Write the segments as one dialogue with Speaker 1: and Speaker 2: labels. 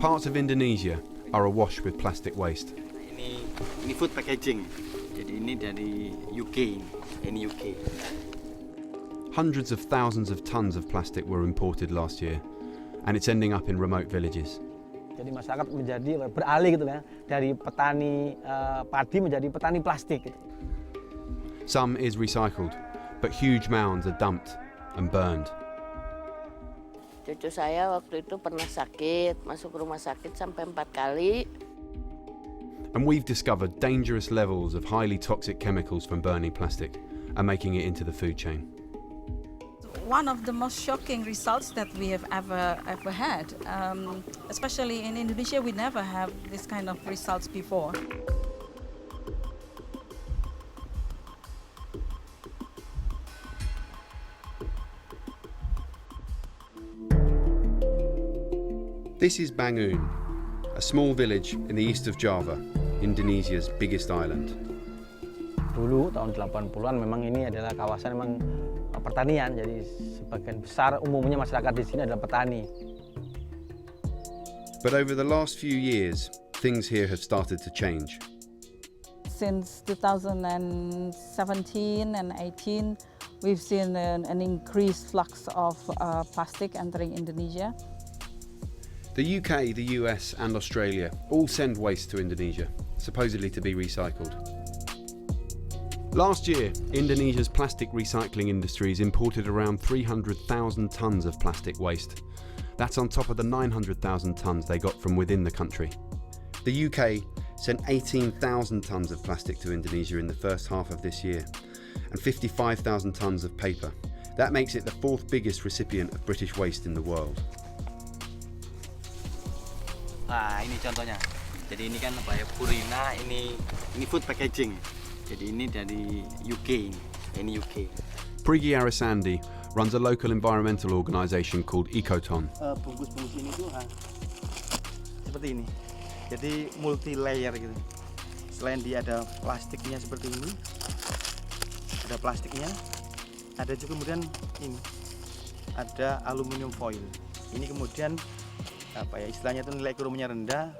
Speaker 1: Parts of Indonesia are awash with plastic waste.
Speaker 2: Ini food packaging. Jadi ini dari UK. Ini UK.
Speaker 1: Hundreds of thousands of tons of plastic were imported last year, and it's ending up in remote villages.
Speaker 3: Jadi masyarakat menjadi beralih gitu ya, dari petani padi menjadi petani plastik gitu.
Speaker 1: Some is recycled, but huge mounds are dumped and burned.
Speaker 4: Cucu saya waktu itu pernah sakit, masuk rumah sakit sampai 4 kali.
Speaker 1: And we've discovered dangerous levels of highly toxic chemicals from burning plastic and making it into the food chain.
Speaker 5: One of the most shocking results that we have ever had, especially in Indonesia, we never have this kind of results before.
Speaker 1: This is Bangun, a small village in the east of Java, Indonesia's biggest island.
Speaker 3: Dulu tahun 80-an memang ini adalah kawasan memang pertanian, jadi sebagian besar umumnya masyarakat di sini adalah petani.
Speaker 1: But over the last few years, things here have started to change.
Speaker 5: Since 2017 and 18, we've seen an increased flux of plastic entering Indonesia.
Speaker 1: The UK, the US and Australia all send waste to Indonesia, supposedly to be recycled. Last year, Indonesia's plastic recycling industries imported around 300,000 tonnes of plastic waste. That's on top of the 900,000 tonnes they got from within the country. The UK sent 18,000 tonnes of plastic to Indonesia in the first half of this year, and 55,000 tonnes of paper. That makes it the 4th biggest recipient of British waste in the world.
Speaker 2: Nah, ini contohnya. Jadi ini kan apa ya, Purina, ini food packaging. Jadi ini dari UK, ini UK.
Speaker 1: Prigi Arisandi runs a local environmental organisation called Ecoton.
Speaker 2: Bungkus-bungkus ini tuh seperti ini. Jadi multi layer gitu. Selain dia ada plastiknya seperti ini, ada plastiknya, ada juga kemudian ini, ada aluminium foil. Ini kemudian apa ya, istilahnya itu nilai kerumunnya rendah.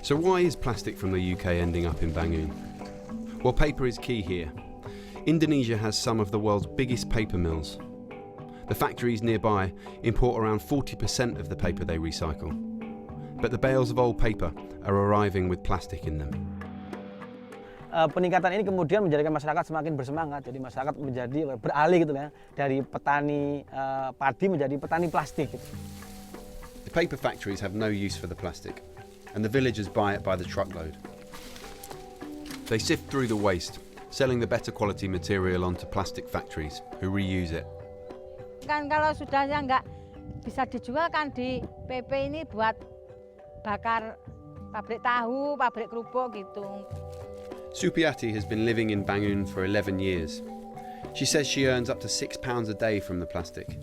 Speaker 1: So why is plastic from the UK ending up in Bangun? Well, paper is key here. Indonesia has some of the world's biggest paper mills. The factories nearby import around 40% of the paper they recycle. But the bales of old paper are arriving with plastic in them.
Speaker 3: Peningkatan ini kemudian menjadikan masyarakat semakin bersemangat, jadi masyarakat menjadi beralih gitu ya, dari petani padi menjadi petani plastik. Gitu.
Speaker 1: The paper factories have no use for the plastic, and the villagers buy it by the truckload. They sift through the waste, selling the better quality material onto plastic factories who reuse it.
Speaker 6: Kan kalau sudahnya nggak bisa dijual kan di PP ini buat bakar pabrik tahu, pabrik kerupuk gitu.
Speaker 1: Supiati has been living in Bangun for 11 years. She says she earns up to £6 a day from the plastic.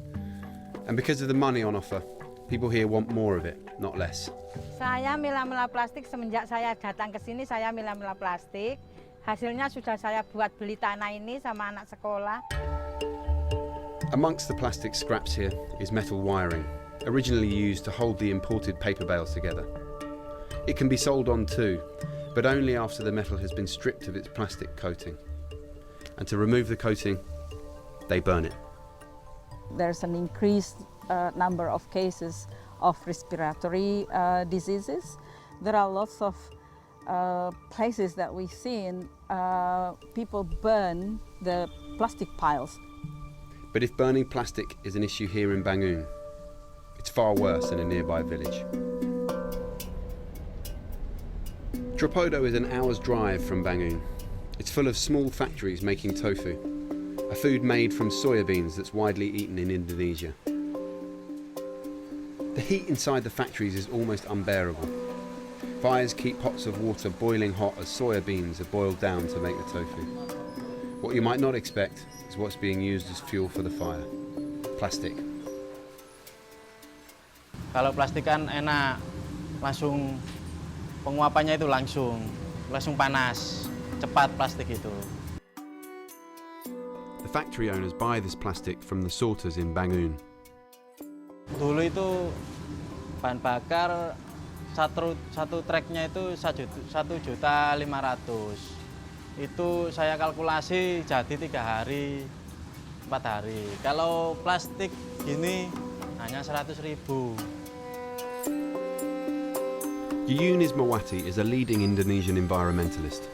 Speaker 1: And because of the money on offer, people here want more of it, not less.
Speaker 6: Saya milah-milah plastik semenjak saya datang ke sini, saya milah-milah plastik. Hasilnya sudah saya buat beli tanah ini sama anak sekolah.
Speaker 1: Amongst the plastic scraps here is metal wiring, originally used to hold the imported paper bales together. It can be sold on too, but only after the metal has been stripped of its plastic coating. And to remove the coating, they burn it.
Speaker 5: There's an increased number of cases of respiratory diseases. There are lots of places that we've seen people burn the plastic piles.
Speaker 1: But if burning plastic is an issue here in Bangun, it's far worse in a nearby village. Tropodo is an hour's drive from Bangun. It's full of small factories making tofu, a food made from soya beans that's widely eaten in Indonesia. The heat inside the factories is almost unbearable. Fires keep pots of water boiling hot as soya beans are boiled down to make the tofu. What you might not expect is what's being used as fuel for the fire: plastic.
Speaker 7: Kalau plastik kan enak, langsung penguapannya itu langsung panas, cepat plastik itu.
Speaker 1: The factory owners buy this plastic from the sorters in Bangun.
Speaker 7: Dulu itu bahan bakar satu treknya itu 1.500.000. Itu saya kalkulasi jadi 3 hari, 4 hari. Kalau plastik gini hanya 100.000.
Speaker 1: Yuyun Ismawati is a leading Indonesian environmentalist.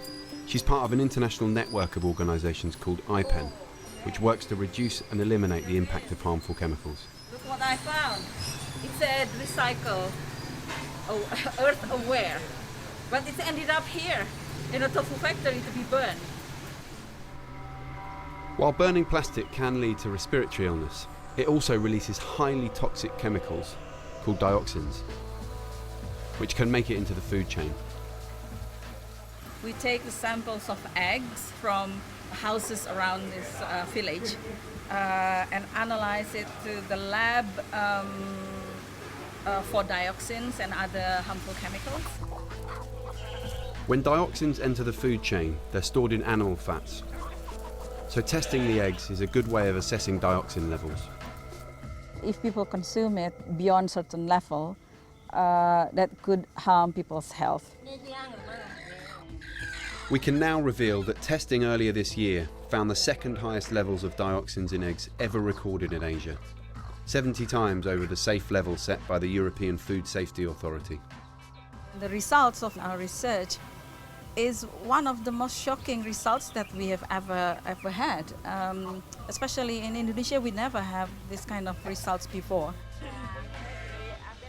Speaker 1: She's part of an international network of organisations called IPEN, which works to reduce and eliminate the impact of harmful chemicals.
Speaker 5: Look what I found. It said recycle, earth aware, but it's ended up here in a tofu factory to be burned.
Speaker 1: While burning plastic can lead to respiratory illness, it also releases highly toxic chemicals called dioxins, which can make it into the food chain.
Speaker 5: We take the samples of eggs from houses around this village and analyze it to the lab for dioxins and other harmful chemicals.
Speaker 1: When dioxins enter the food chain, they're stored in animal fats. So testing the eggs is a good way of assessing dioxin levels.
Speaker 5: If people consume it beyond certain level, that could harm people's health.
Speaker 1: We can now reveal that testing earlier this year found the second highest levels of dioxins in eggs ever recorded in Asia, 70 times over the safe level set by the European Food Safety Authority.
Speaker 5: The results of our research is one of the most shocking results that we have ever had. Especially in Indonesia, we never have this kind of results before.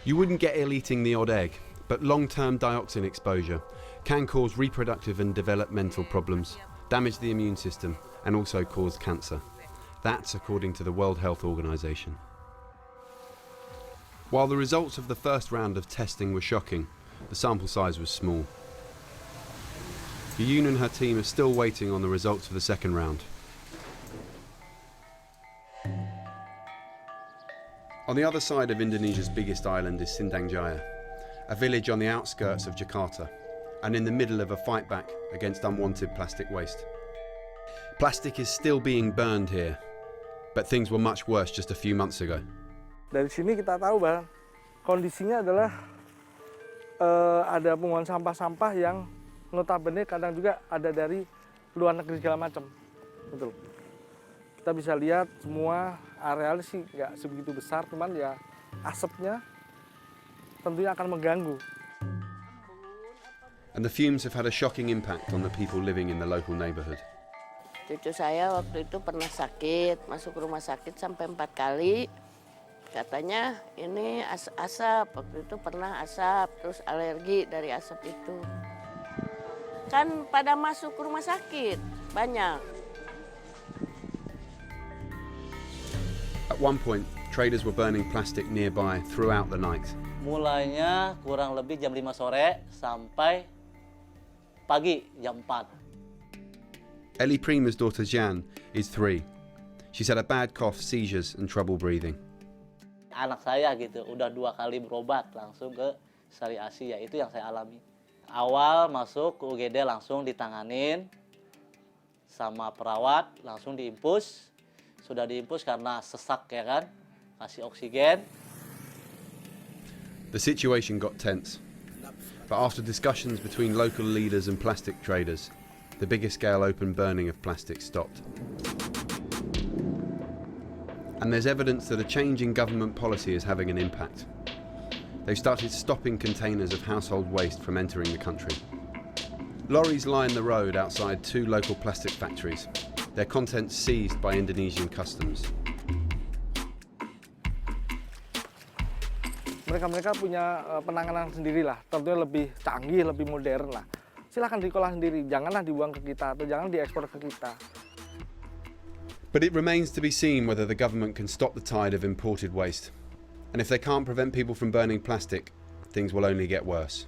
Speaker 1: You wouldn't get ill eating the odd egg, but long-term dioxin exposure can cause reproductive and developmental problems, damage the immune system, and also cause cancer. That's according to the World Health Organization. While the results of the first round of testing were shocking, the sample size was small. Yuyun and her team are still waiting on the results of the second round. On the other side of Indonesia's biggest island is Sindang Jaya, a village on the outskirts of Jakarta, and in the middle of a fight back against unwanted plastic waste. Plastic is still being burned here, but things were much worse just a few months ago.
Speaker 8: Dari sini kita tahu bahwa kondisinya adalah ada pembuangan sampah-sampah yang notabene kadang juga ada dari luar negeri segala macam. Betul. Kita bisa lihat semua areal sih nggak sebegitu besar, cuman ya asapnya tentunya akan mengganggu.
Speaker 1: And the fumes have had a shocking impact on the people living in the local neighborhood.
Speaker 4: Cucu saya waktu itu pernah sakit, masuk rumah sakit sampai 4 kali. Katanya ini asap, waktu itu pernah asap, terus alergi dari asap itu. Kan pada masuk rumah sakit, banyak.
Speaker 1: At one point, traders were burning plastic nearby throughout the night.
Speaker 9: Mulainya kurang lebih jam 5 sore sampai pagi jam 4.
Speaker 1: Ellie Prima's daughter Jan is 3. She's had a bad cough, seizures and trouble breathing.
Speaker 9: Anak saya gitu, udah 2 kali berobat langsung ke Sari Asi, ya itu yang saya alami. Awal masuk ke UGD langsung ditanganin sama perawat, langsung diimpus. Sudah diimpus karena sesak ya kan, kasih oksigen.
Speaker 1: The situation got tense, but after discussions between local leaders and plastic traders, the bigger scale open burning of plastic stopped. And there's evidence that a change in government policy is having an impact. They've started stopping containers of household waste from entering the country. Lorries line the road outside 2 local plastic factories, their contents seized by Indonesian customs.
Speaker 8: Mereka punya penanganan sendiri lah, tentunya lebih canggih, lebih modern lah. Silahkan diolah sendiri, janganlah dibuang ke kita atau jangan diekspor ke kita.
Speaker 1: But it remains to be seen whether the government can stop the tide of imported waste. And if they can't prevent people from burning plastic, things will only get worse.